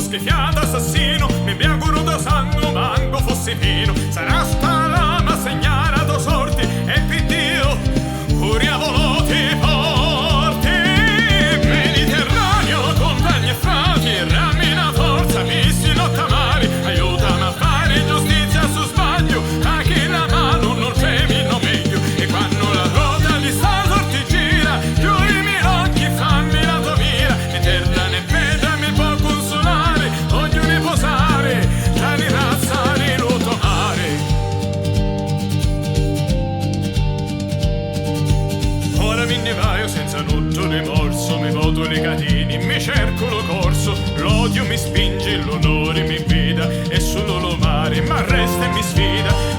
schifiato assassino, mi auguro da sangue manco fosse pieno, sarà sta lama segnalato sorti e per Dio curiavolo ti porti. Mediterraneo, compagni e frati, ramina forza, missi nottamari, aiutami a fare giustizia su sbaglio, a chi la mano non tremino meglio, e quando la ruota di sta sorti gira, più i miei occhi fammi la tua mira, eterna ne veda mi può consolare, ognuno posare, la razza di luto mare. Ora me ne vaio senza nutto rimorso, mi voto le catene, mi cerco lo corso, l'odio mi spinge, l'onore mi veda, e solo lo mare, ma resta e mi sfida.